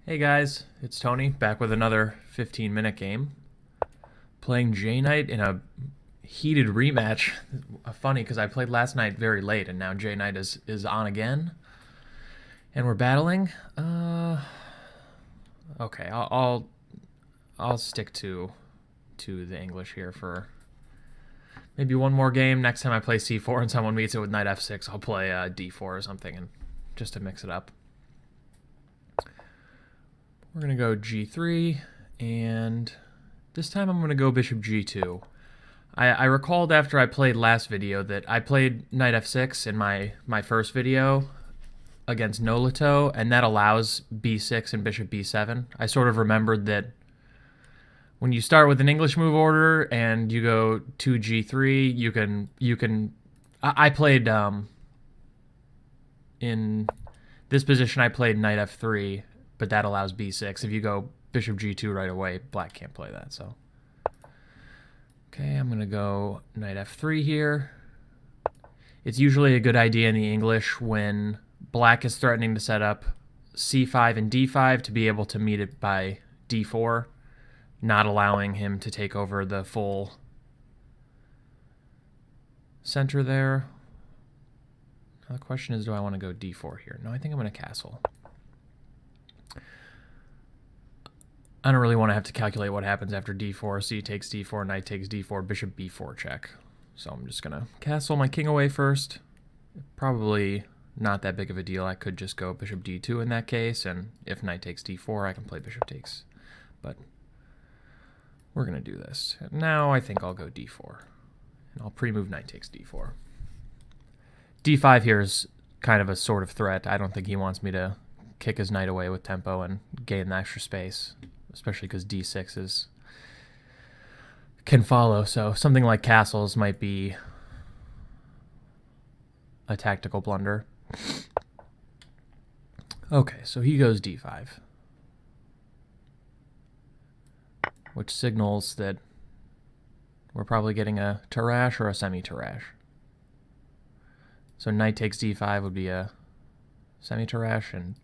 Hey guys, it's Tony, back with another 15-minute game. Playing JKnight in a heated rematch. Funny, because I played last night very late, and now JKnight is on again. And we're battling. Okay, I'll stick to the English here for maybe one more game. Next time I play c4 and someone meets it with knight f6, I'll play d4 or something, and just to mix it up. We're going to go g3, and this time I'm going to go bishop g2. I recalled after I played last video that I played knight f6 in my first video against Nolito, and that allows b6 and bishop b7. I sort of remembered that when you start with an English move order and you go to g3, you can. I played in this position. I played knight f3. But that allows b6. If you go bishop g2 right away, black can't play that. So, okay, I'm going to go knight f3 here. It's usually a good idea in the English when black is threatening to set up c5 and d5 to be able to meet it by d4, not allowing him to take over the full center there. Now the question is, do I want to go d4 here? No, I think I'm going to castle. I don't really want to have to calculate what happens after d4. C takes d4, knight takes d4, bishop b4 check. So I'm just going to castle my king away first. Probably not that big of a deal. I could just go bishop d2 in that case, and if knight takes d4, I can play bishop takes. But we're going to do this. Now I think I'll go d4, and I'll pre-move knight takes d4. d5 here is kind of a sort of threat. I don't think he wants me to kick his knight away with tempo and gain the extra space, especially because d6 can follow. So something like castles might be a tactical blunder. Okay, so he goes d5, which signals that we're probably getting a Tarrasch or a semi-Tarrasch. So knight takes d5 would be a semi-Tarrasch, and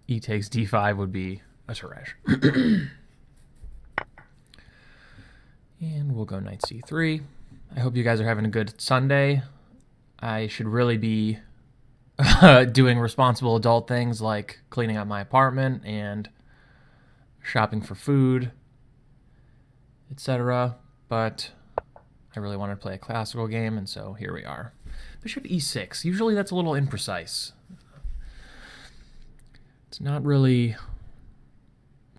e takes d5 would be a Tarrasch. And we'll go knight c3. I hope you guys are having a good Sunday. I should really be doing responsible adult things like cleaning up my apartment and shopping for food, etc. But I really wanted to play a classical game, and so here we are. Bishop e6. Usually that's a little imprecise. It's not really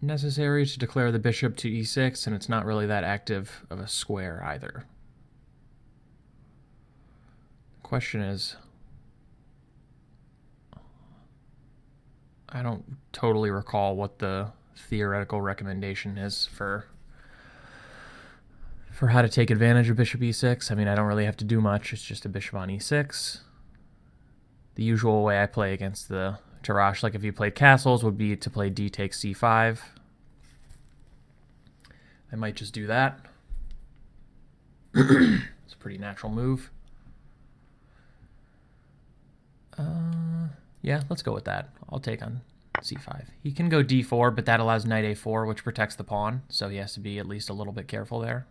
necessary to declare the bishop to e6, and it's not really that active of a square either. The question is, I don't totally recall what the theoretical recommendation is for how to take advantage of bishop e6. I mean, I don't really have to do much. It's just a bishop on e6. The usual way I play against the Tarrasch, like if you played castles, would be to play d takes c5. I might just do that. It's a pretty natural move. Yeah, let's go with that. I'll take on c5. He can go d4, but that allows knight a4, which protects the pawn, so he has to be at least a little bit careful there.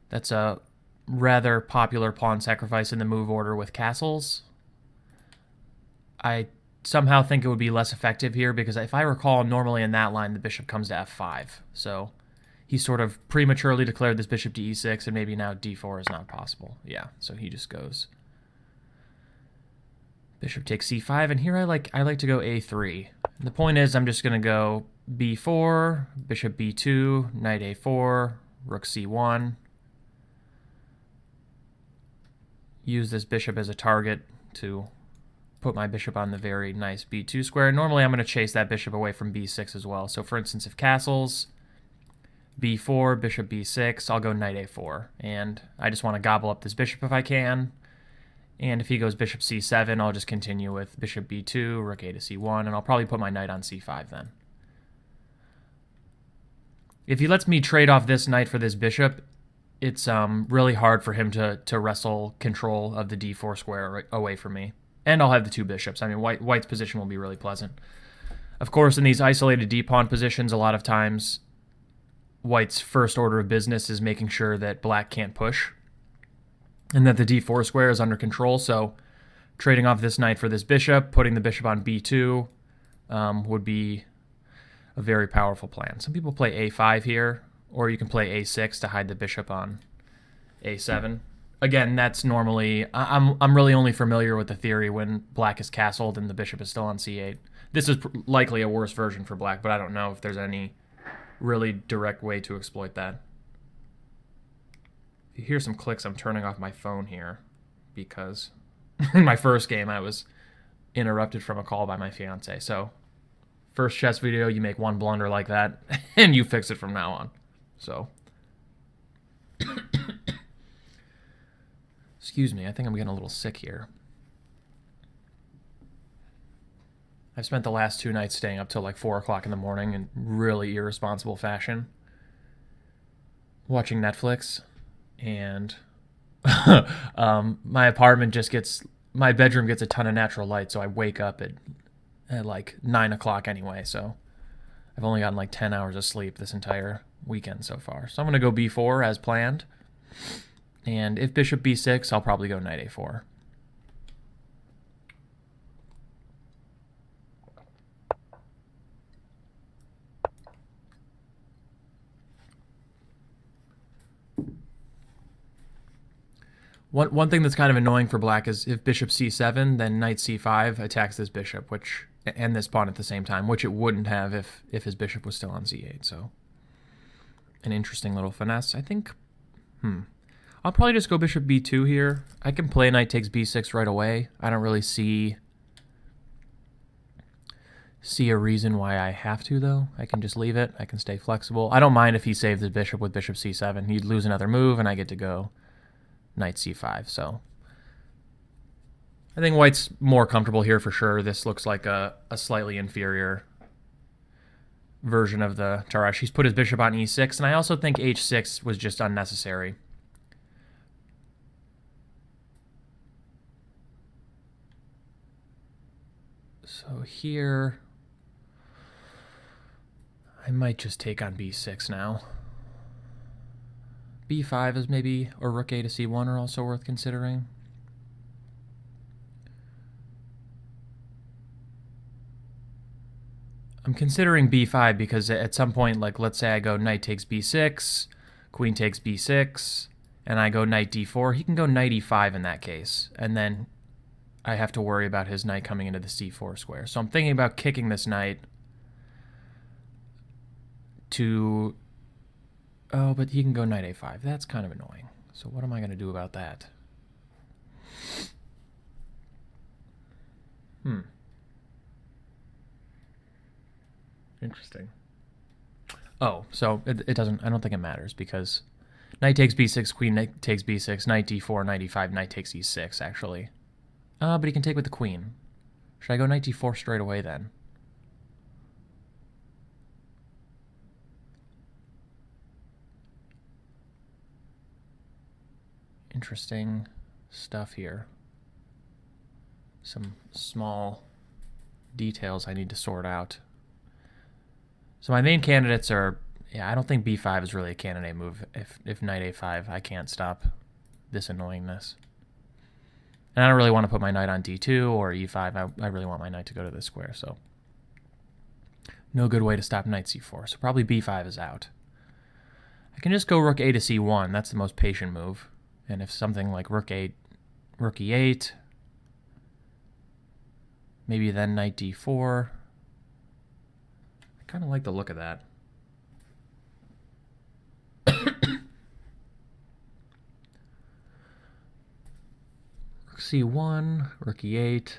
That's a rather popular pawn sacrifice in the move order with castles. I somehow think it would be less effective here because if I recall, normally in that line, the bishop comes to f5. So he sort of prematurely declared this bishop to e6, and maybe now d4 is not possible. Yeah, so he just goes bishop takes c5, and here I like to go a3. And the point is I'm just going to go b4, bishop b2, knight a4, rook c1. Use this bishop as a target to put my bishop on the very nice b2 square. Normally I'm going to chase that bishop away from b6 as well. So for instance, if castles, b4, bishop b6, I'll go knight a4. And I just want to gobble up this bishop if I can. And if he goes bishop c7, I'll just continue with bishop b2, rook a to c1, and I'll probably put my knight on c5 then. If he lets me trade off this knight for this bishop, it's really hard for him to wrestle control of the d4 square away from me. And I'll have the 2 bishops. I mean, white's position will be really pleasant. Of course, in these isolated d-pawn positions, a lot of times white's first order of business is making sure that black can't push and that the d4 square is under control. So trading off this knight for this bishop, putting the bishop on b2 would be a very powerful plan. Some people play a5 here, or you can play a6 to hide the bishop on a7. Again, that's normally... I'm really only familiar with the theory when black is castled and the bishop is still on c8. This is likely a worse version for black, but I don't know if there's any really direct way to exploit that. If you hear some clicks, I'm turning off my phone here because in my first game I was interrupted from a call by my fiance. So first chess video, you make one blunder like that and you fix it from now on. So... Excuse me, I think I'm getting a little sick here. I've spent the last 2 nights staying up till like 4 o'clock in the morning in really irresponsible fashion, watching Netflix, and my apartment just gets, my bedroom gets a ton of natural light, so I wake up at like 9 o'clock anyway, so I've only gotten like 10 hours of sleep this entire weekend so far. So I'm going to go b4 as planned. And if bishop b6, I'll probably go knight a4. One thing that's kind of annoying for black is if bishop c7, then knight c5 attacks this bishop, and this pawn at the same time, which it wouldn't have if his bishop was still on c8. So an interesting little finesse. I think, I'll probably just go bishop b2 here. I can play knight takes b6 right away. I don't really see a reason why I have to, though. I can just leave it. I can stay flexible. I don't mind if he saves the bishop with bishop c7. He'd lose another move, and I get to go knight c5. So I think white's more comfortable here for sure. This looks like a slightly inferior version of the Tarrasch. He's put his bishop on e6, and I also think h6 was just unnecessary. So here, I might just take on b6 now. b5 is maybe, or rook a to c1 are also worth considering. I'm considering b5 because at some point, like let's say I go knight takes b6, queen takes b6, and I go knight d4, he can go knight e5 in that case, and then I have to worry about his knight coming into the c4 square. So I'm thinking about kicking this knight to... Oh, but he can go knight a5. That's kind of annoying. So what am I going to do about that? Interesting. Oh, so it doesn't... I don't think it matters because knight takes b6, queen takes b6, knight d4, knight e5, knight takes e6, actually. But he can take with the queen. Should I go knight d4 straight away then? Interesting stuff here. Some small details I need to sort out. So my main candidates are... Yeah, I don't think b5 is really a candidate move. If knight a5, I can't stop this annoyingness. And I don't really want to put my knight on d2 or e5. I really want my knight to go to this square, so no good way to stop knight c4. So probably b5 is out. I can just go rook a to c1. That's the most patient move. And if something like rook e8, maybe then knight d4. I kind of like the look of that. Rook c1, rook e8.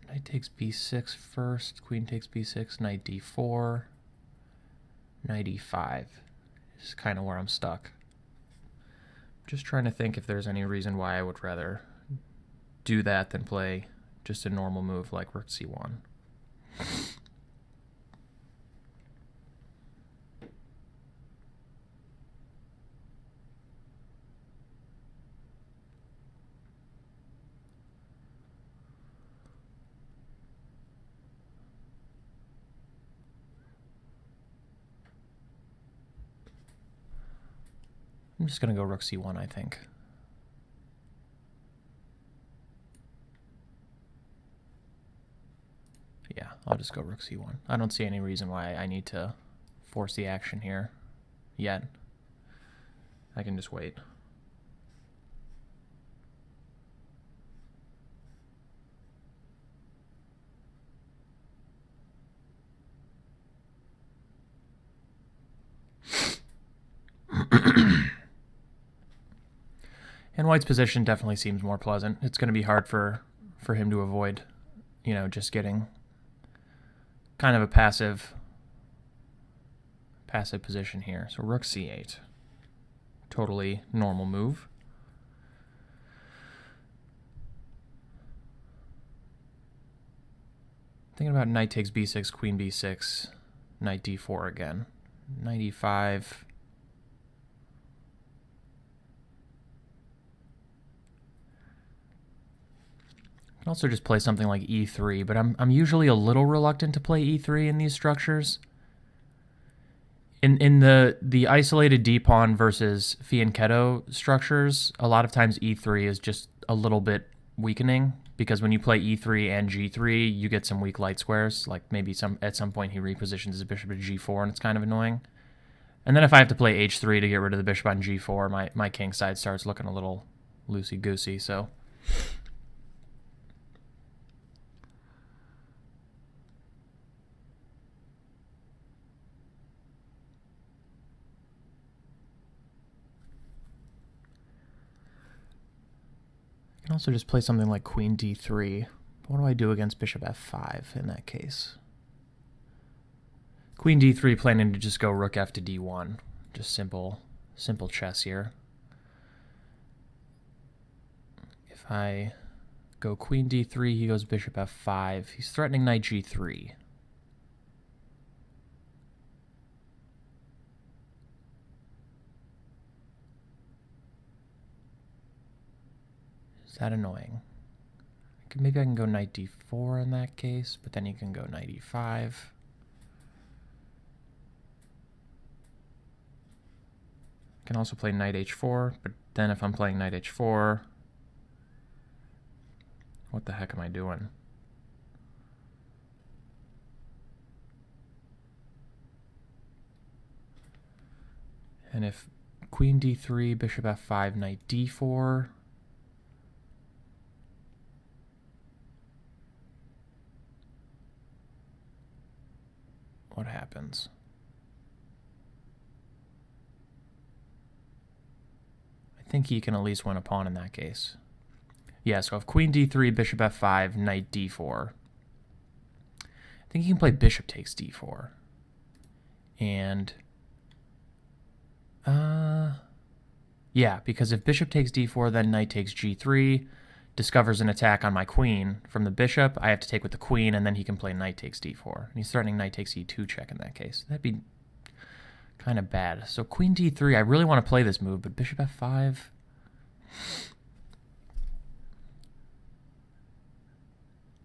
Knight takes b6 first, queen takes b6, knight d4, knight e5. This is kind of where I'm stuck. Just trying to think if there's any reason why I would rather do that than play just a normal move like rook c1. I'm just going to go rook c1, I think. Yeah, I'll just go rook c1. I don't see any reason why I need to force the action here yet. I can just wait. And White's position definitely seems more pleasant. It's going to be hard for him to avoid, you know, just getting kind of a passive position here. So rook c8. Totally normal move. Thinking about knight takes b6, queen b6, knight d4 again. Knight e5. I can also just play something like e3, but I'm usually a little reluctant to play e3 in these structures. In the isolated d-pawn versus fianchetto structures, a lot of times e3 is just a little bit weakening, because when you play e3 and g3, you get some weak light squares. Like maybe at some point he repositions his bishop to g4, and it's kind of annoying. And then if I have to play h3 to get rid of the bishop on g4, my king side starts looking a little loosey-goosey, so... I can also just play something like queen d3. What do I do against bishop f5 in that case? Queen d3 planning to just go rook f to d1. Just simple chess here. If I go queen d3, he goes bishop f5. He's threatening knight g3. Is that annoying? Maybe I can go knight d4 in that case, but then you can go knight e5. I can also play knight h4, but then if I'm playing knight h4, what the heck am I doing? And if queen d3, bishop f5, knight d4... what happens? I think he can at least win a pawn in that case. Yeah, so if queen d3, bishop f5, knight d4, I think he can play bishop takes d4. And, yeah, because if bishop takes d4, then knight takes g3, discovers an attack on my queen from the bishop, I have to take with the queen, and then he can play knight takes d4. And he's threatening knight takes e2 check in that case. That'd be kind of bad. So queen d3, I really want to play this move, but bishop f5...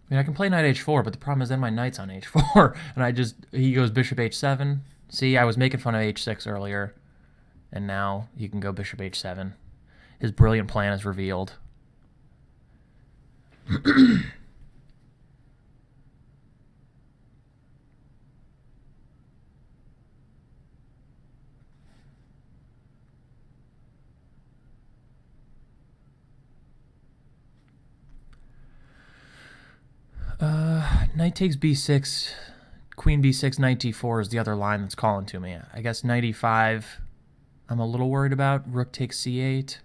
I mean, I can play knight h4, but the problem is then my knight's on h4, and he goes bishop h7. See, I was making fun of h6 earlier, and now he can go bishop h7. His brilliant plan is revealed. Knight takes b6, queen b6, knight d4 is the other line that's calling to me. I guess knight e5 I'm a little worried about. Rook takes c8,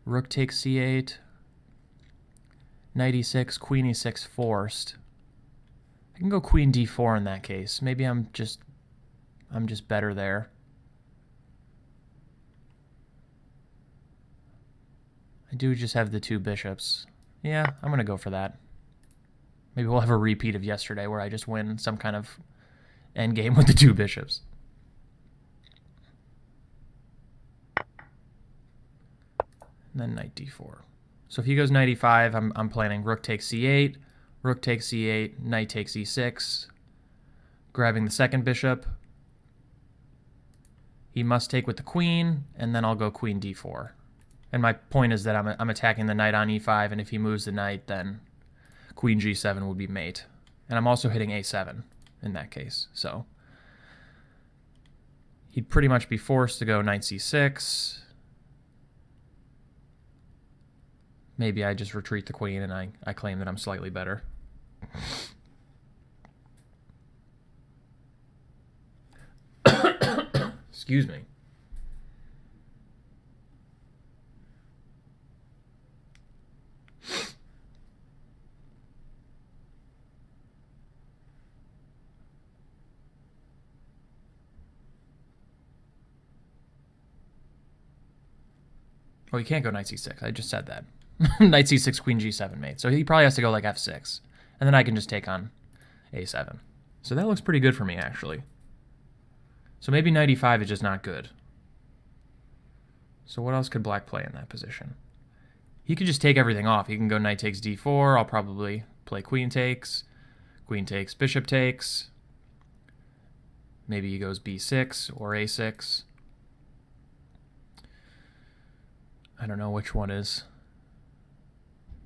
rook takes c8, knight e6, queen e6 forced. I can go queen d4 in that case. Maybe I'm just better there. I do just have the two bishops. Yeah, I'm going to go for that. Maybe we'll have a repeat of yesterday where I just win some kind of endgame with the 2 bishops. And then knight d4. So if he goes knight e5, I'm planning rook takes c8, rook takes c8, knight takes e6, grabbing the second bishop. He must take with the queen, and then I'll go queen d4. And my point is that I'm attacking the knight on e5, and if he moves the knight, then queen g7 would be mate. And I'm also hitting a7 in that case. So he'd pretty much be forced to go knight c6. Maybe I just retreat the queen and I claim that I'm slightly better. Excuse me. Oh, you can't go knight c6. I just said that. Knight c6, queen g7 mate. So he probably has to go like f6. And then I can just take on a7. So that looks pretty good for me, actually. So maybe knight e5 is just not good. So what else could black play in that position? He could just take everything off. He can go knight takes d4. I'll probably play queen takes, bishop takes. Maybe he goes b6 or a6. I don't know which one is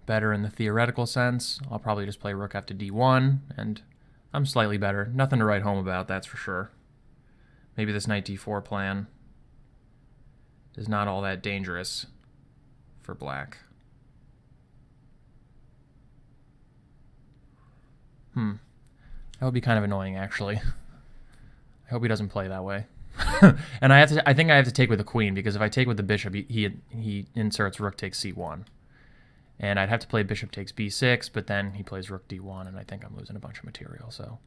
better in the theoretical sense. I'll probably just play rook f to d1, and I'm slightly better. Nothing to write home about, that's for sure. Maybe this knight d4 plan is not all that dangerous for black. That would be kind of annoying, actually. I hope he doesn't play that way. And I think I have to take with the queen, because if I take with the bishop, he inserts rook takes c1. And I'd have to play bishop takes b6, but then he plays rook d1, and I think I'm losing a bunch of material, so.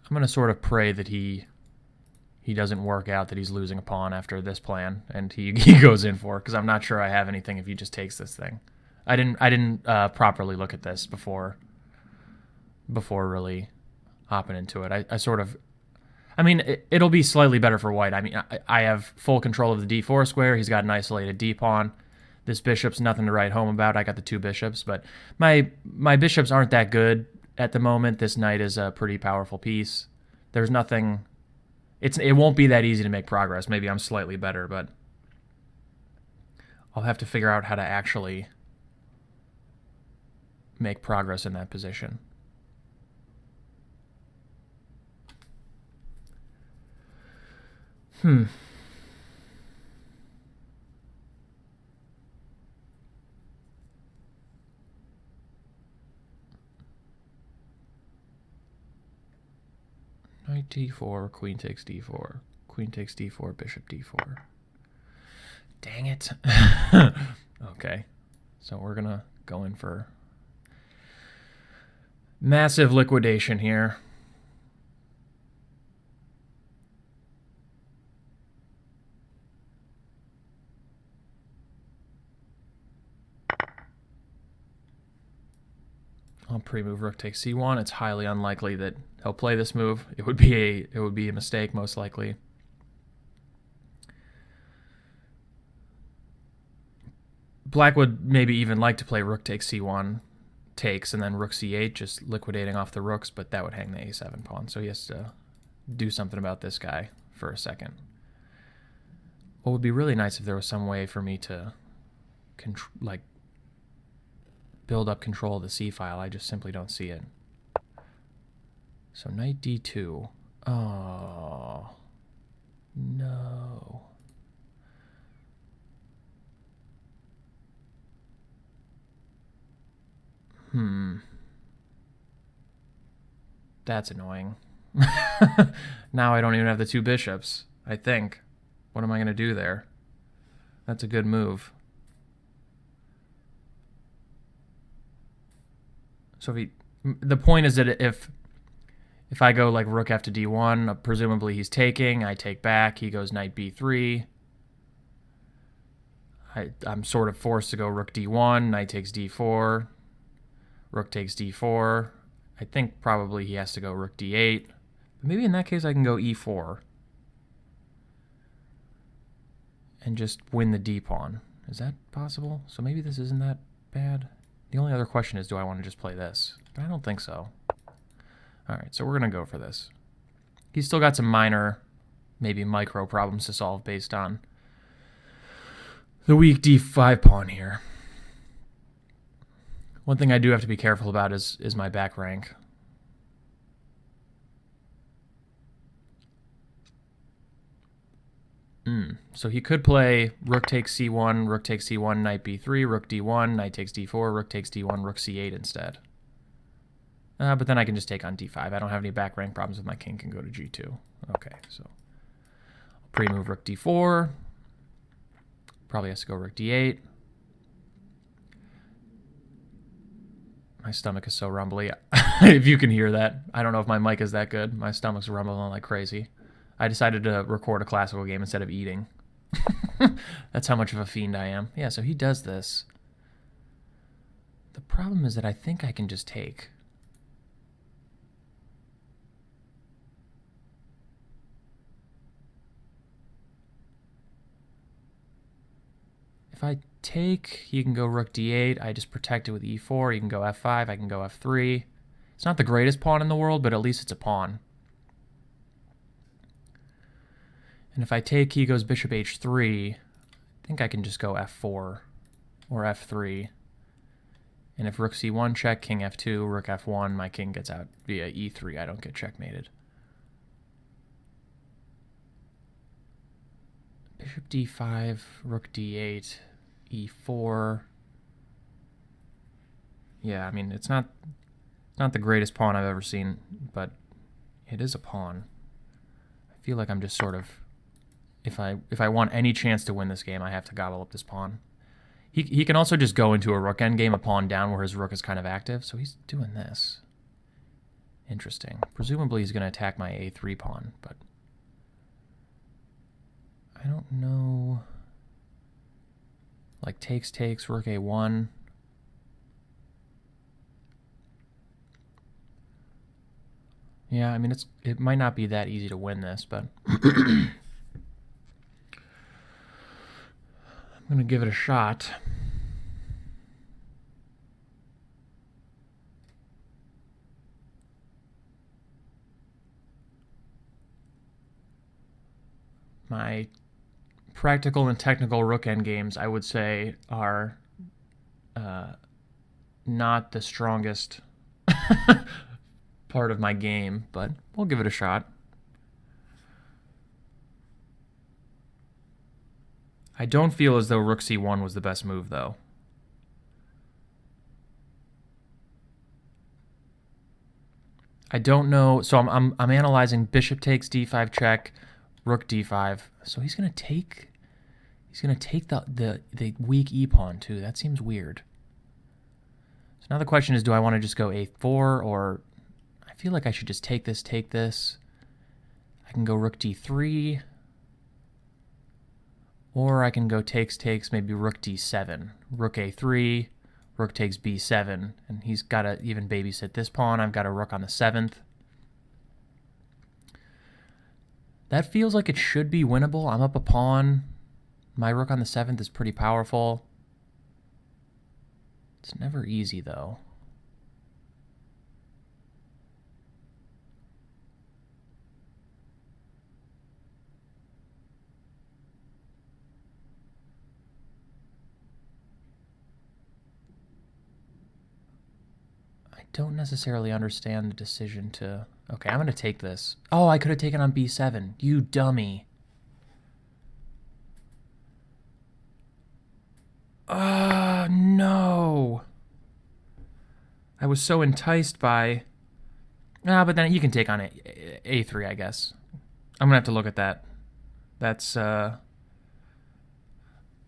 I'm going to sort of pray that he doesn't work out, that he's losing a pawn after this plan, and he goes in for it, because I'm not sure I have anything if he just takes this thing. I didn't properly look at this before really hopping into it. I mean, it'll be slightly better for white. I mean, I have full control of the d4 square. He's got an isolated d-pawn. This bishop's nothing to write home about. I got the 2 bishops, but my bishops aren't that good at the moment. This knight is a pretty powerful piece. There's nothing... It won't be that easy to make progress. Maybe I'm slightly better, but I'll have to figure out how to actually make progress in that position. Knight d4, queen takes d4, queen takes d4, bishop d4. Dang it. Okay, so we're gonna go in for massive liquidation here. I'll pre-move rook takes c1. It's highly unlikely that he'll play this move. It would be a mistake, most likely. Black would maybe even like to play rook takes c1, takes, and then rook c8, just liquidating off the rooks, but that would hang the a7 pawn, so he has to do something about this guy for a second. What would be really nice if there was some way for me to build up control of the c-file. I just simply don't see it. So knight d2. Oh, no. That's annoying. Now I don't even have the 2 bishops, I think. What am I going to do there? That's a good move. So the point is that if I go like rook f to d1, presumably he's taking, I take back, he goes knight b3. I'm sort of forced to go rook d1, knight takes d4, rook takes d4. I think probably he has to go rook d8. But maybe in that case I can go e4 and just win the d pawn. Is that possible? So maybe this isn't that bad. The only other question is, do I want to just play this? But I don't think so. All right, so we're going to go for this. He's still got some minor, maybe micro problems to solve based on the weak d5 pawn here. One thing I do have to be careful about is my back rank. So he could play rook takes c1, rook takes c1, knight b3, rook d1, knight takes d4, rook takes d1, rook c8 instead. But then I can just take on d5. I don't have any back rank problems with my king can go to g2. Okay, so I'll pre-move rook d4. Probably has to go rook d8. My stomach is so rumbly. If you can hear that. I don't know if my mic is that good. My stomach's rumbling like crazy. I decided to record a classical game instead of eating. That's how much of a fiend I am. Yeah, so he does this. The problem is that I think I can just take. If I take, he can go rook d8. I just protect it with e4. He can go f5. I can go f3. It's not the greatest pawn in the world, but at least it's a pawn. And if I take, he goes bishop h3. I think I can just go f4 or f3. And if rook c1 check, king f2, rook f1, my king gets out via e3. I don't get checkmated. Bishop d5, rook d8, e4. Yeah, I mean, it's not the greatest pawn I've ever seen, but it is a pawn. I feel like I'm just sort of, if I want any chance to win this game, I have to gobble up this pawn. He can also just go into a rook endgame, a pawn down where his rook is kind of active, so he's doing this. Interesting. Presumably he's going to attack my a3 pawn, but I don't know. Like takes, rook a1. Yeah, I mean, it might not be that easy to win this, but I'm going to give it a shot. My practical and technical rook endgames, I would say, are not the strongest part of my game, but we'll give it a shot. I don't feel as though rook c1 was the best move, though. I don't know. So I'm analyzing bishop takes d5 check, rook d5. So he's gonna take the weak e pawn too. That seems weird. So now the question is, do I want to just go a4, or I feel like I should just take this. I can go rook d3. Or I can go takes, maybe rook d7. Rook a3, rook takes b7. And he's got to even babysit this pawn. I've got a rook on the 7th. That feels like it should be winnable. I'm up a pawn. My rook on the 7th is pretty powerful. It's never easy, though. Don't necessarily understand the decision to... Okay, I'm going to take this. Oh, I could have taken on b7. You dummy. No. I was so enticed by... but then you can take on a3, I guess. I'm going to have to look at that. That's going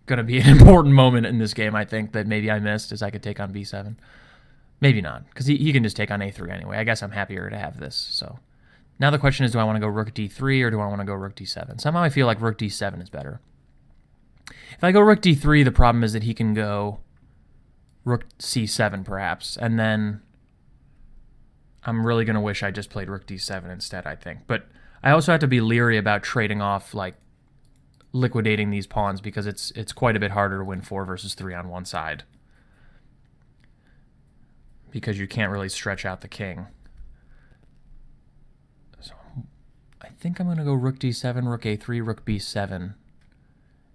to be an important moment in this game, I think, that maybe I missed, is I could take on b7. Maybe not, because he can just take on a3 anyway. I guess I'm happier to have this. So now the question is, do I want to go rook d3 or do I want to go rook d7? Somehow I feel like rook d7 is better. If I go rook d3, the problem is that he can go rook c7 perhaps, and then I'm really going to wish I just played rook d7 instead, I think. But I also have to be leery about trading off, like, liquidating these pawns, because it's quite a bit harder to win 4 versus 3 on one side, because you can't really stretch out the king. So I think I'm going to go rook d7, rook a3, rook b7,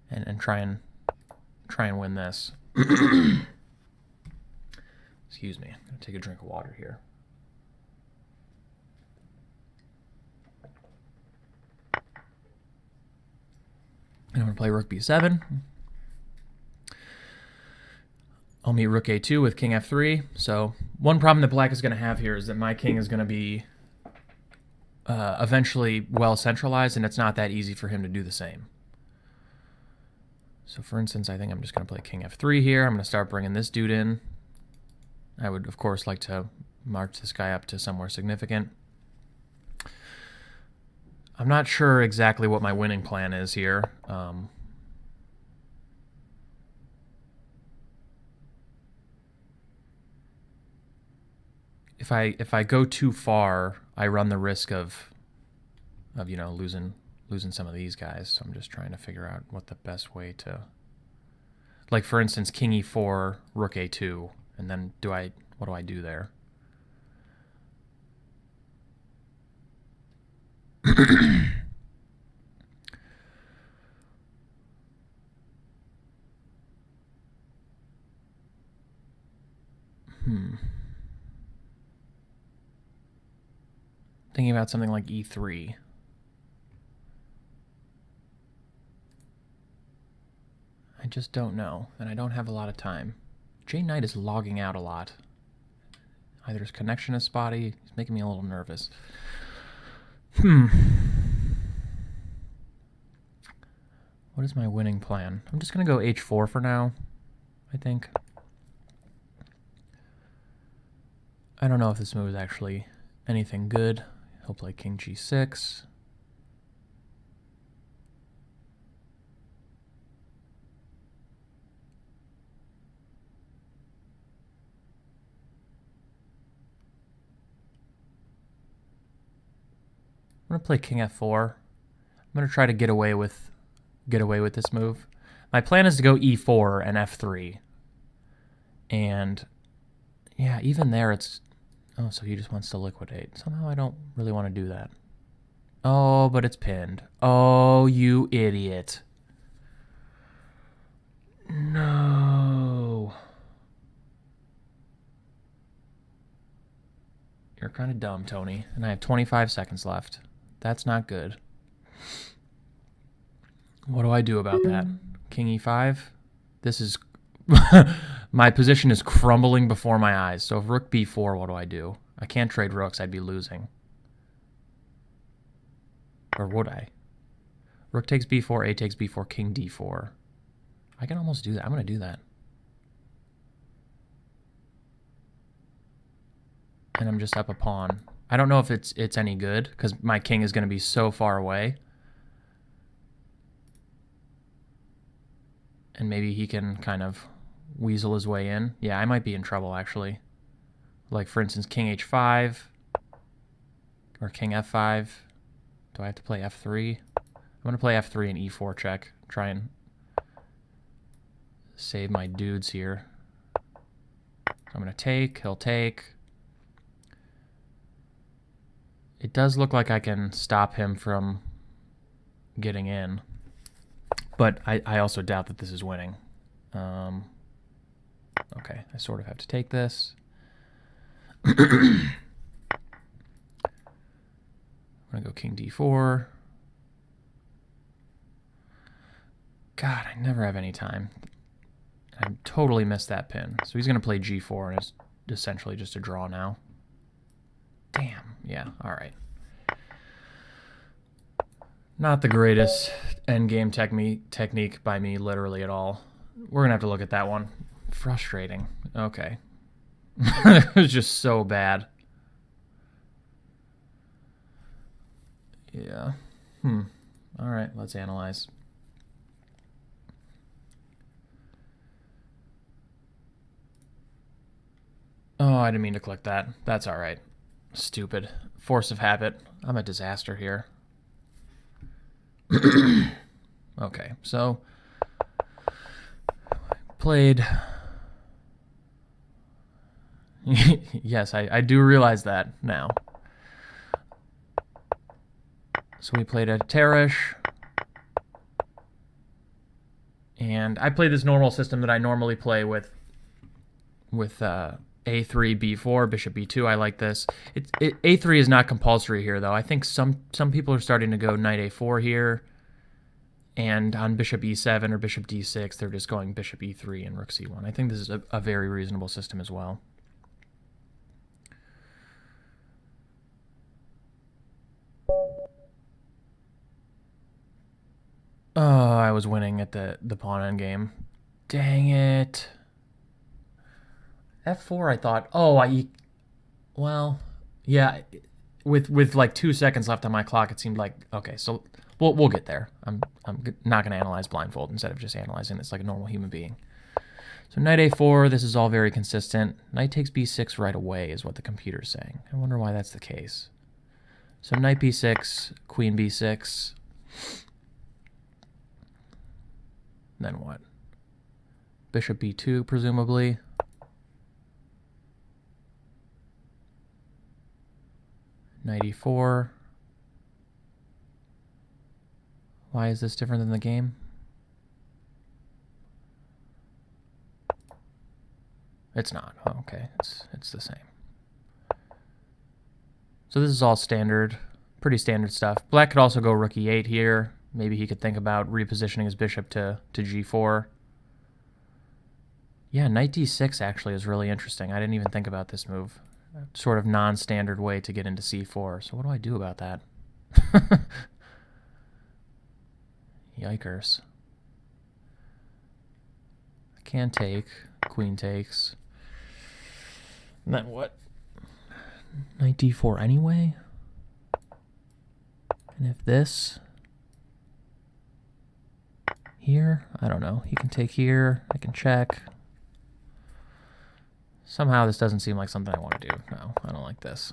and try and win this. Excuse me. I'm going to take a drink of water here. And I'm going to play rook b7. I'll meet rook a2 with king f3. So one problem that black is going to have here is that my king is going to be eventually well centralized, and it's not that easy for him to do the same. So for instance, I think I'm just going to play king f3 here. I'm going to start bringing this dude in. I would, of course, like to march this guy up to somewhere significant. I'm not sure exactly what my winning plan is here. If I go too far, I run the risk of you know, losing some of these guys. So I'm just trying to figure out what the best way to, like, for instance, king e4, rook a2, and then what do I do there? Thinking about something like e3. I just don't know, and I don't have a lot of time. JKnight is logging out a lot. Either his connection is spotty, he's making me a little nervous. What is my winning plan? I'm just going to go h4 for now, I think. I don't know if this move is actually anything good. He'll play king g6. I'm going to play king f4. I'm going to try to get away with this move. My plan is to go e4 and f3. And yeah, even there it's... Oh, so he just wants to liquidate. Somehow I don't really want to do that. Oh, but it's pinned. Oh, you idiot. No. You're kind of dumb, Tony. And I have 25 seconds left. That's not good. What do I do about that? King e5? This is... My position is crumbling before my eyes. So if rook b4, what do I do? I can't trade rooks. I'd be losing. Or would I? Rook takes b4, a takes b4, king d4. I can almost do that. I'm going to do that. And I'm just up a pawn. I don't know if it's any good, because my king is going to be so far away. And maybe he can kind of weasel his way in. Yeah, I might be in trouble, actually. Like, for instance, king h5 or king f5. Do I have to play f3? I'm going to play f3 and e4 check. Try and save my dudes here. I'm going to take. He'll take. It does look like I can stop him from getting in. But I also doubt that this is winning. Okay, I sort of have to take this. I'm going to go king d4. God, I never have any time. I totally missed that pin. So he's going to play g4, and it's essentially just a draw now. Damn. Yeah, all right. Not the greatest endgame technique by me, literally at all. We're going to have to look at that one. Frustrating. Okay. It was just so bad. Yeah. All right, let's analyze. Oh, I didn't mean to click that. That's all right. Stupid. Force of habit. I'm a disaster here. Okay, so played. Yes, I do realize that now. So we played a Tarrasch. And I play this normal system that I normally play with a3, b4, bishop b2. I like this. A3 is not compulsory here, though. I think some people are starting to go knight a4 here. And on bishop e7 or bishop d6, they're just going bishop e3 and rook c1. I think this is a very reasonable system as well. Oh, I was winning at the pawn endgame. Dang it. F4, I thought, well, yeah, with like 2 seconds left on my clock, it seemed like, okay, so we'll get there. I'm not going to analyze blindfold instead of just analyzing this like a normal human being. So knight a4, this is all very consistent. Knight takes b6 right away is what the computer's saying. I wonder why that's the case. So knight b6, queen b6. Then what? Bishop b2, presumably. Knight e4. Why is this different than the game? It's not. Oh, okay, it's the same. So this is all standard, pretty standard stuff. Black could also go rook e8 here. Maybe he could think about repositioning his bishop to g4. Yeah, knight d6 actually is really interesting. I didn't even think about this move. Sort of non-standard way to get into c4. So what do I do about that? Yikers. I can take. Queen takes. And then what? Knight d4 anyway? And if this... here? I don't know. He can take here. I can check. Somehow this doesn't seem like something I want to do. No, I don't like this.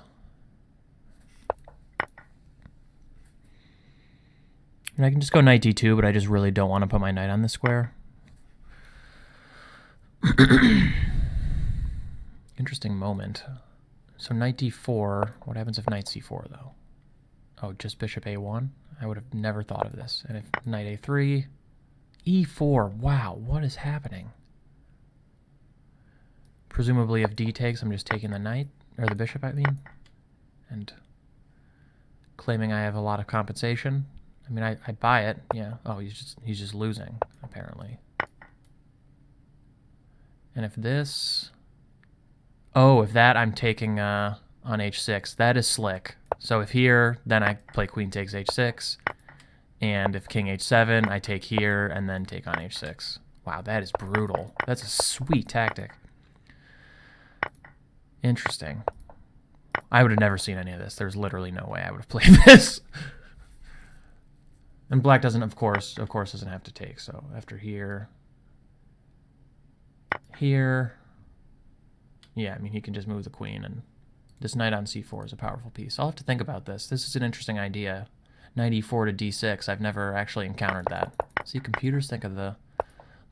And I can just go knight d2, but I just really don't want to put my knight on this square. Interesting moment. So knight d4. What happens if knight c4, though? Oh, just bishop a1? I would have never thought of this. And if knight a3... e4. Wow, what is happening? Presumably if d takes, I'm just taking the knight, or the bishop, I mean, and claiming I have a lot of compensation. I mean, I buy it, yeah. Oh, he's just losing, apparently. And if this... oh, if that, I'm taking on h6. That is slick. So if here, then I play queen takes h6. And if king h7, I take here and then take on h6. Wow, that is brutal. That's a sweet tactic. Interesting. I would have never seen any of this. There's literally no way I would have played this. And black doesn't, of course, doesn't have to take. So after here, here, yeah, I mean, he can just move the queen. And this knight on c4 is a powerful piece. I'll have to think about this. This is an interesting idea. Knight e4 to d6. I've never actually encountered that. See, computers think of the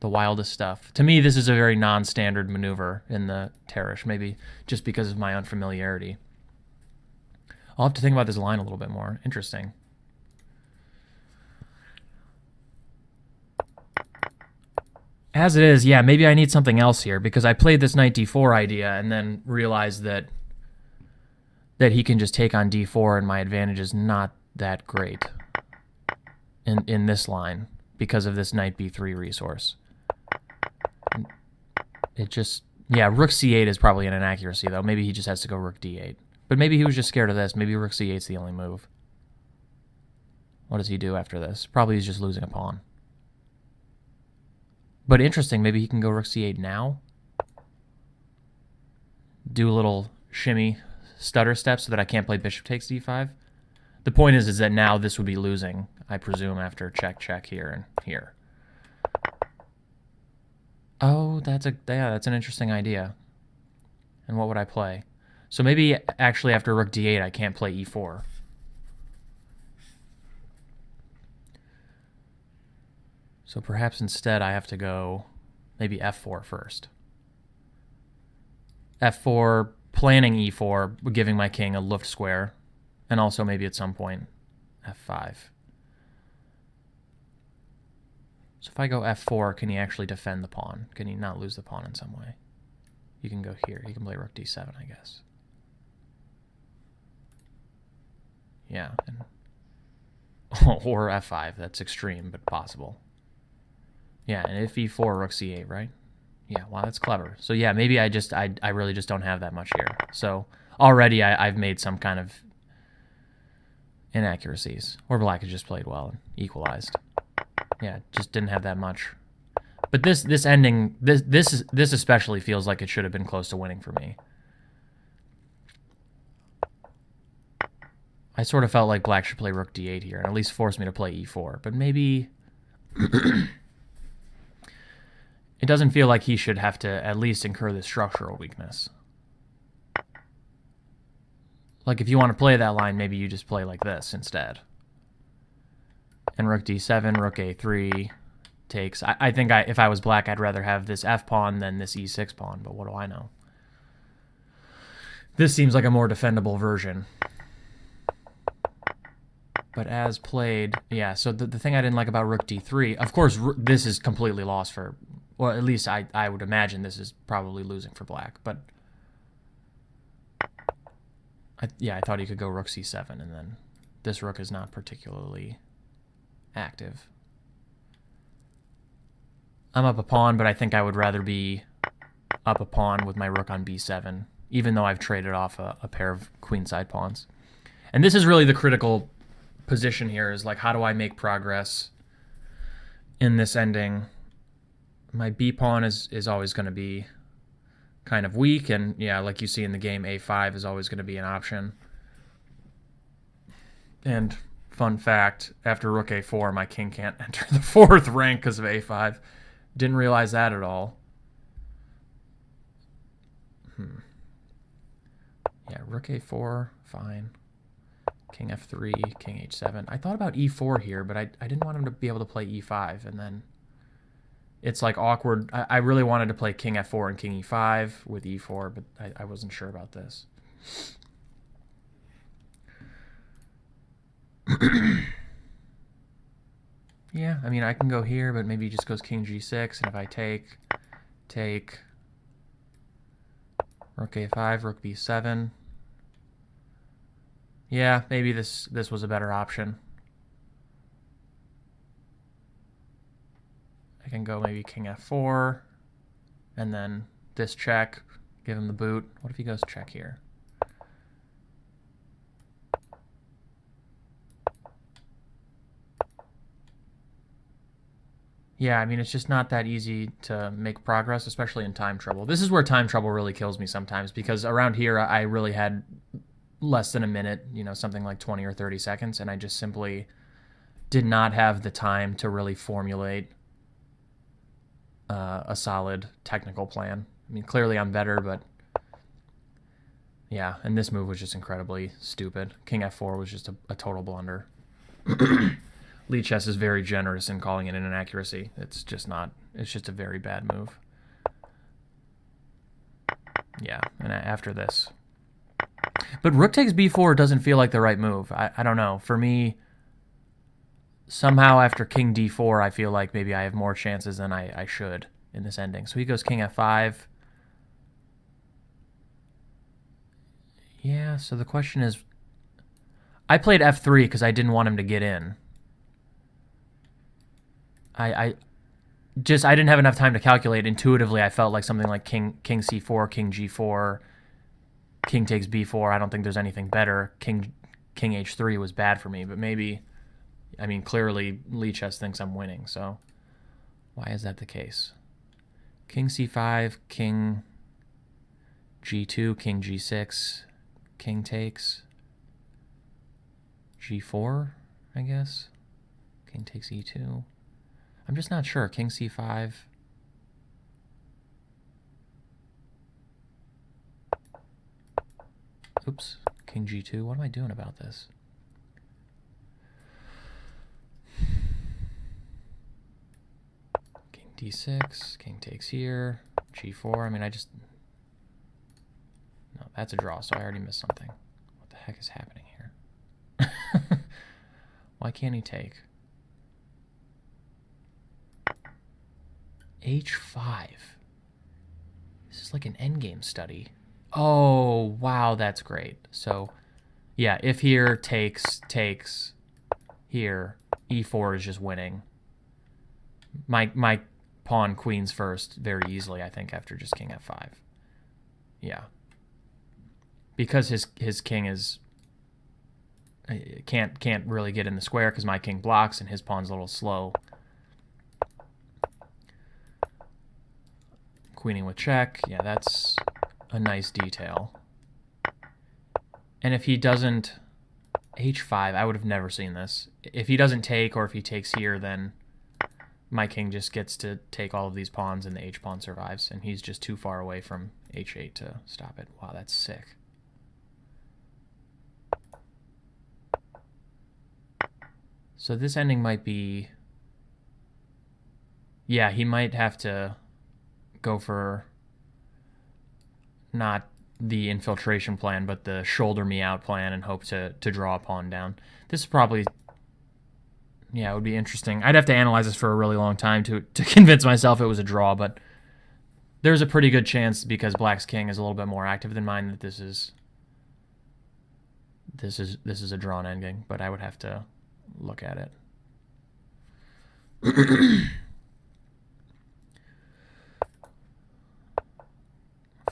wildest stuff. To me, this is a very non-standard maneuver in the Tarrasch, maybe just because of my unfamiliarity. I'll have to think about this line a little bit more. Interesting. As it is, yeah, maybe I need something else here, because I played this knight d4 idea and then realized that he can just take on d4 and my advantage is not that great in this line because of this knight b3 resource. It just, yeah, rook c8 is probably an inaccuracy, though. Maybe he just has to go rook d8. But maybe he was just scared of this. Maybe rook c8 is the only move. What does he do after this? Probably he's just losing a pawn. But interesting, maybe he can go rook c8 now. Do a little shimmy stutter step so that I can't play bishop takes d5. The point is that now this would be losing, I presume, after check, check here and here. Oh, that's an interesting idea. And what would I play? So maybe actually after rook d8 I can't play e4. So perhaps instead I have to go maybe f4 first. f4, planning e4, giving my king a Luft square, and also maybe at some point f5. So if I go f4, can he actually defend the pawn? Can he not lose the pawn in some way? You can go here. You can play rook d7, I guess. Yeah. Or f5. That's extreme, but possible. Yeah, and if e4, rook c8, right? Yeah, wow, that's clever. So yeah, maybe I really just don't have that much here. So already I've made some kind of inaccuracies. Or black has just played well and equalized. Yeah, just didn't have that much. But this ending, this especially feels like it should have been close to winning for me. I sort of felt like black should play rook d8 here and at least force me to play e4. But maybe it doesn't feel like he should have to at least incur this structural weakness. Like if you want to play that line, maybe you just play like this instead. And rook d7, rook a3 takes. I think if I was black, I'd rather have this f pawn than this e6 pawn, but what do I know? This seems like a more defendable version. But as played, yeah, so the thing I didn't like about rook d3, of course, this is completely lost for, well, at least I would imagine this is probably losing for black, but I thought he could go rook c7, and then this rook is not particularly active. I'm up a pawn, but I think I would rather be up a pawn with my rook on b7, even though I've traded off a pair of queenside pawns. And this is really the critical position here, is like, how do I make progress in this ending? My b pawn is always going to be kind of weak, and yeah, like you see in the game, a5 is always going to be an option. And fun fact, after rook a4, my king can't enter the 4th rank because of a5. Didn't realize that at all. Yeah, rook a4, fine. King f3, king h7. I thought about e4 here, but I didn't want him to be able to play e5, and then it's like awkward. I really wanted to play king f4 and king e5 with e4, but I wasn't sure about this. Yeah, I mean, I can go here, but maybe he just goes king g6, and if I take rook a5, rook b7. Yeah, maybe this was a better option. I can go maybe king f4, and then this check, give him the boot. What if he goes check here? Yeah, I mean, it's just not that easy to make progress, especially in time trouble. This is where time trouble really kills me sometimes, because around here I really had less than a minute, you know, something like 20 or 30 seconds, and I just simply did not have the time to really formulate a solid technical plan. I mean, clearly I'm better, but yeah, and this move was just incredibly stupid. King f4 was just a total blunder. Lichess is very generous in calling it an inaccuracy. It's just not. It's just a very bad move. Yeah, and after this. But rook takes b4 doesn't feel like the right move. I don't know. For me, somehow after king d4, I feel like maybe I have more chances than I should in this ending. So he goes king f5. Yeah, so the question is, I played f3 because I didn't want him to get in. I didn't have enough time to calculate. Intuitively, I felt like something like king c4, king g4, king takes b4. I don't think there's anything better. King h3 was bad for me, but maybe, I mean, clearly Lichess thinks I'm winning, so why is that the case? King c5, king g2, king g6, king takes g4, I guess. King takes e2. I'm just not sure. King c5. Oops. King G2. What am I doing about this? King D6. King takes here. G4. I mean, I just... No, that's a draw, so I already missed something. What the heck is happening here? Why can't he take? H5. This is like an endgame study. Oh, wow, that's great. So, yeah, if here takes here, E4 is just winning. My pawn queens first very easily, I think, after just king F5. Yeah. Because his king is can't really get in the square because my king blocks and his pawn's a little slow. Queening with check. Yeah, that's a nice detail. And if he doesn't H5, I would have never seen this. If he doesn't take, or if he takes here, then my king just gets to take all of these pawns and the H pawn survives, and he's just too far away from H8 to stop it. Wow, that's sick. So this ending might be... Yeah, he might have to go for not the infiltration plan, but the shoulder me out plan and hope to draw a pawn down. This is probably... Yeah, it would be interesting. I'd have to analyze this for a really long time to convince myself it was a draw, but there's a pretty good chance, because Black's king is a little bit more active than mine, that this is a drawn endgame, but I would have to look at it.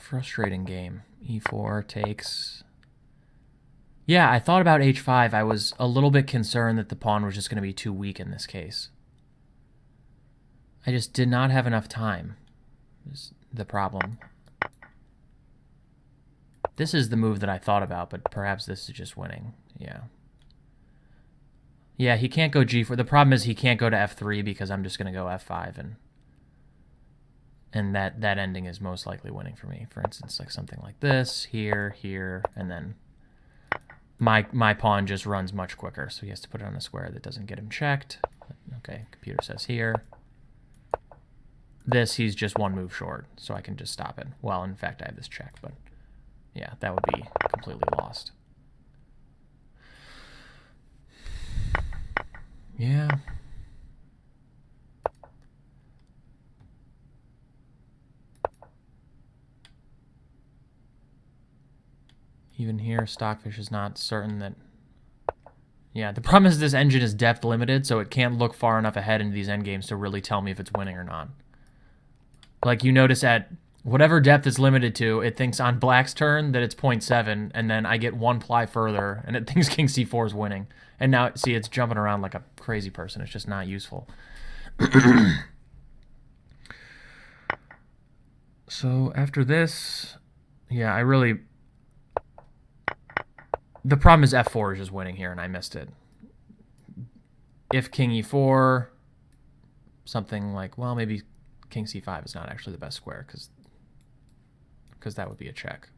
Frustrating game. E4 takes... Yeah, I thought about H5. I was a little bit concerned that the pawn was just going to be too weak in this case. I just did not have enough time, is the problem. This is the move that I thought about, but perhaps this is just winning. Yeah. Yeah, he can't go G4. The problem is he can't go to F3 because I'm just going to go F5, and that ending is most likely winning for me. For instance, like something like this, here, and then my pawn just runs much quicker, so he has to put it on a square that doesn't get him checked. Okay, computer says here. This, he's just one move short, so I can just stop it. Well, in fact, I have this check, but yeah, that would be completely lost. Yeah. Even here, Stockfish is not certain that... Yeah, the problem is this engine is depth limited, so it can't look far enough ahead into these endgames to really tell me if it's winning or not. Like, you notice at whatever depth it's limited to, it thinks on Black's turn that it's 0.7, and then I get one ply further, and it thinks King C4 is winning. And now, see, it's jumping around like a crazy person. It's just not useful. So, after this, yeah, I really... The problem is F4 is just winning here, and I missed it. If King E4, something like, well, maybe King C5 is not actually the best square, because that would be a check.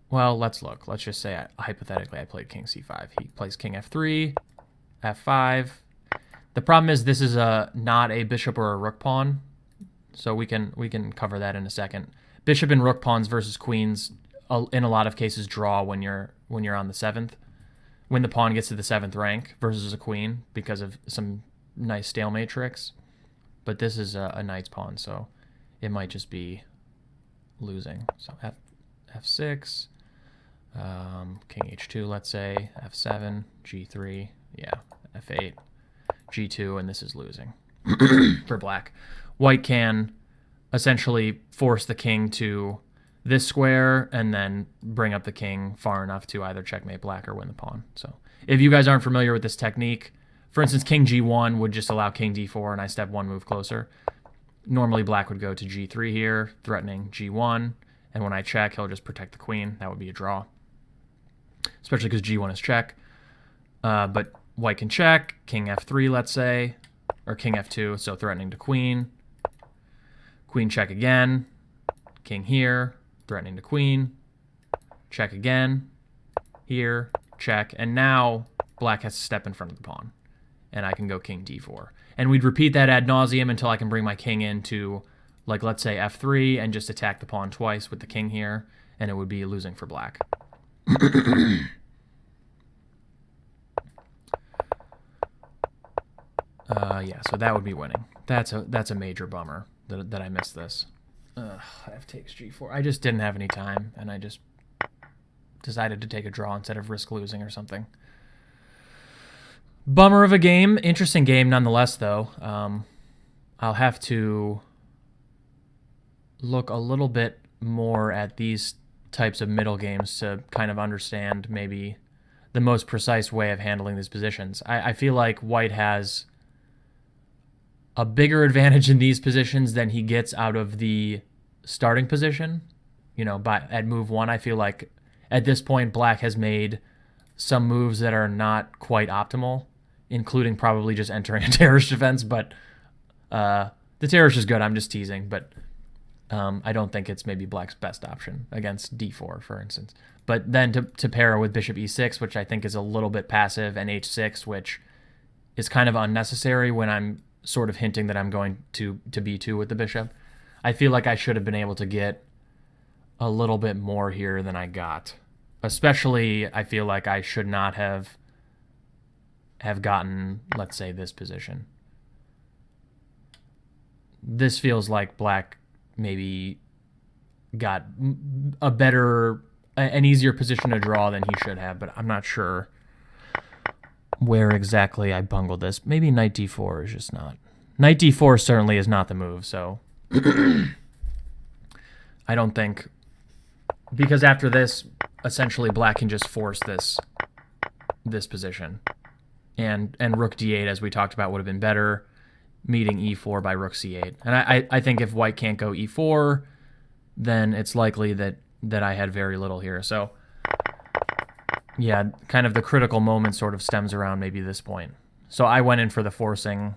Well, let's look. Let's just say, hypothetically, I played King C5. He plays King F3, F5. The problem is this is not a bishop or a rook pawn, so we can cover that in a second. Bishop and rook pawns versus queens, in a lot of cases, draw when you're on the 7th, when the pawn gets to the 7th rank versus a queen, because of some nice stalemate tricks. But this is a knight's pawn, so it might just be losing. So F6, King H2, let's say, F7, G3, yeah, F8, G2, and this is losing for Black. White can essentially force the king to this square and then bring up the king far enough to either checkmate Black or win the pawn. So if you guys aren't familiar with this technique, for instance, King G1 would just allow King D4 and I step one move closer. Normally Black would go to G3 here, threatening G1, and when I check, he'll just protect the queen. That would be a draw, especially because G1 is check. But White can check, King F3, let's say, or King F2, so threatening to queen. Queen check again, King here, threatening to queen, check again, here, check, and now black has to step in front of the pawn, and I can go king d4. And we'd repeat that ad nauseum until I can bring my king into, like, let's say f3, and just attack the pawn twice with the king here, and it would be losing for black. Yeah, so that would be winning. That's a major bummer that I missed this. F takes g4. I just didn't have any time, and I just decided to take a draw instead of risk losing or something. Bummer of a game. Interesting game nonetheless, though. I'll have to look a little bit more at these types of middle games to kind of understand maybe the most precise way of handling these positions. I feel like white has a bigger advantage in these positions than he gets out of the starting position. You know, at move 1, I feel like at this point black has made some moves that are not quite optimal, including probably just entering a Tarrasch defense, but the Tarrasch is good. I'm just teasing, but I don't think it's maybe black's best option against d4, for instance. But then to pair with bishop e6, which I think is a little bit passive, and h6, which is kind of unnecessary when I'm sort of hinting that I'm going to b2 with the bishop. I feel like I should have been able to get a little bit more here than I got. Especially, I feel like I should not have gotten, let's say, this position. This feels like black maybe got an easier position to draw than he should have, but I'm not sure where exactly I bungled this. Maybe knight d4 is just not. Knight d4 certainly is not the move, so I don't think, because after this, essentially black can just force this position. And rook d8, as we talked about, would have been better, meeting e4 by rook c8. And I think if white can't go e4, then it's likely that I had very little here. So yeah, kind of the critical moment sort of stems around maybe this point. So I went in for the forcing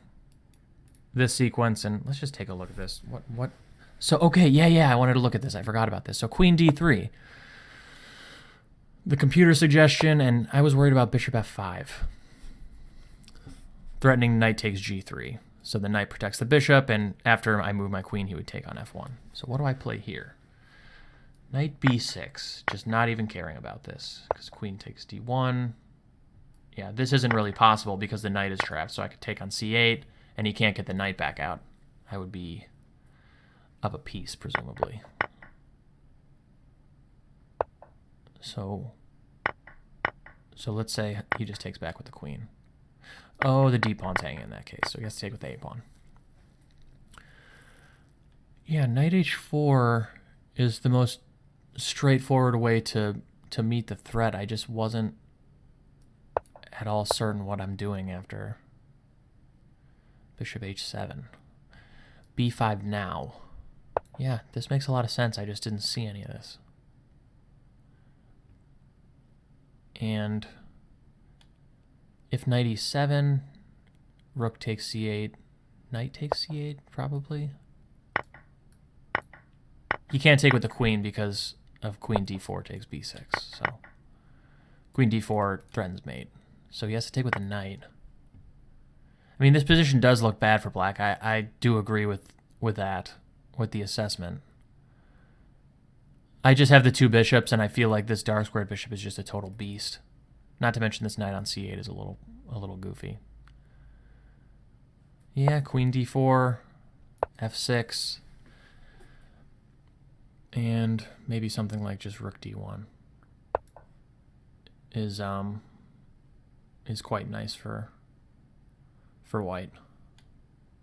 this sequence, and let's just take a look at this. What? So, okay, yeah, I wanted to look at this. I forgot about this. So queen d3. The computer suggestion, and I was worried about bishop f5. Threatening knight takes g3. So the knight protects the bishop, and after I move my queen, he would take on f1. So what do I play here? Knight b6, just not even caring about this, because queen takes d1. Yeah, this isn't really possible because the knight is trapped, so I could take on c8, and he can't get the knight back out. I would be up a piece, presumably. So let's say he just takes back with the queen. Oh, the d-pawn's hanging in that case, so he has to take with the a-pawn. Yeah, knight h4 is the most straightforward way to meet the threat. I just wasn't at all certain what I'm doing after bishop h7. b5 now. Yeah, this makes a lot of sense. I just didn't see any of this. And if knight e7, rook takes c8, knight takes c8, probably. He can't take with the queen because of queen d4 takes b6. So queen d4 threatens mate. So he has to take with the knight. I mean, this position does look bad for black. I do agree with that, with the assessment. I just have the two bishops, and I feel like this dark squared bishop is just a total beast. Not to mention this knight on c8 is a little goofy. Yeah, queen d4, f6, and maybe something like just rook d1 is quite nice for white.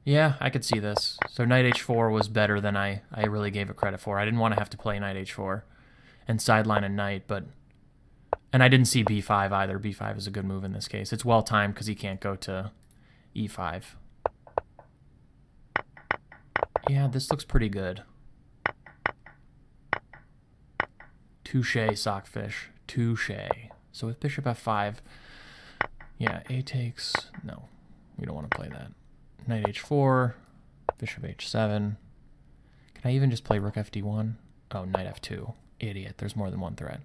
Yeah, I could see this. So knight h4 was better than I really gave it credit for. I didn't want to have to play knight h4 and sideline a knight, and I didn't see b5 either. b5 is a good move in this case. It's well timed because he can't go to e5. Yeah, this looks pretty good. Touche, Sockfish. Touche. So with bishop f5, yeah, a takes... No, we don't want to play that. Knight h4, bishop h7. Can I even just play rook fd1? Oh, knight f2. Idiot, there's more than one threat.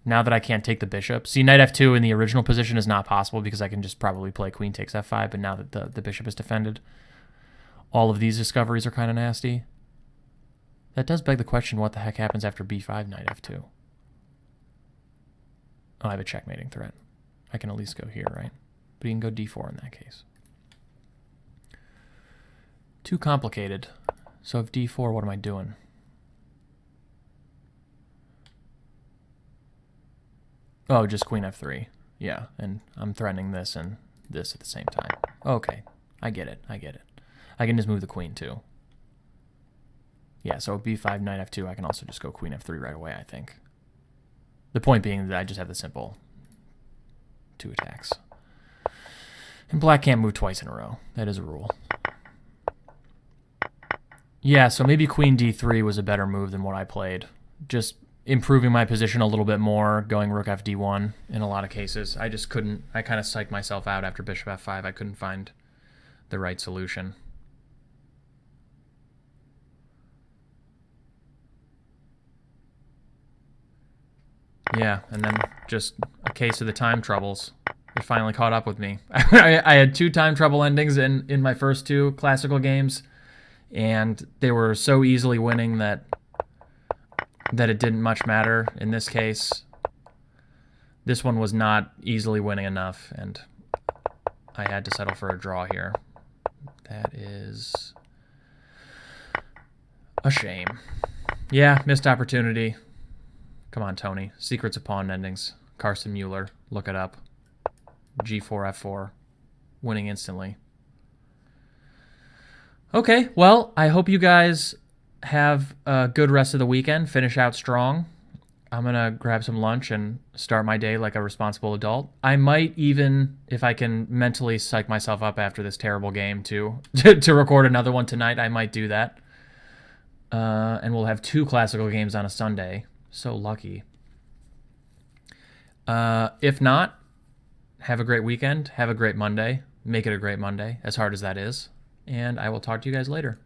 Now that I can't take the bishop. See, knight f2 in the original position is not possible because I can just probably play queen takes f5, but now that the bishop is defended, all of these discoveries are kind of nasty. That does beg the question, what the heck happens after b5, knight f2? Oh, I have a checkmating threat. I can at least go here, right? But you can go d4 in that case. Too complicated. So if d4, what am I doing? Oh, just queen f3. Yeah, and I'm threatening this and this at the same time. Okay, I get it. I get it. I can just move the queen too. Yeah, so b5, knight f2, I can also just go queen f3 right away, I think. The point being that I just have the simple 2 attacks. And black can't move twice in a row. That is a rule. Yeah, so maybe queen d3 was a better move than what I played. Just improving my position a little bit more, going rook fd1 in a lot of cases. I just couldn't, I kind of psyched myself out after bishop f5. I couldn't find the right solution. Yeah, and then just a case of the time troubles. It finally caught up with me. I had 2 time trouble endings in my first 2 classical games, and they were so easily winning that it didn't much matter in this case. This one was not easily winning enough, and I had to settle for a draw here. That is a shame. Yeah, missed opportunity. Come on, Tony. Secrets of Pawn Endings. Carsten Mueller. Look it up. G4, F4. Winning instantly. Okay, well, I hope you guys have a good rest of the weekend. Finish out strong. I'm going to grab some lunch and start my day like a responsible adult. I might even, if I can mentally psych myself up after this terrible game to record another one tonight, I might do that. And we'll have 2 classical games on a Sunday. So lucky. If not, have a great weekend. Have a great Monday. Make it a great Monday, as hard as that is. And I will talk to you guys later.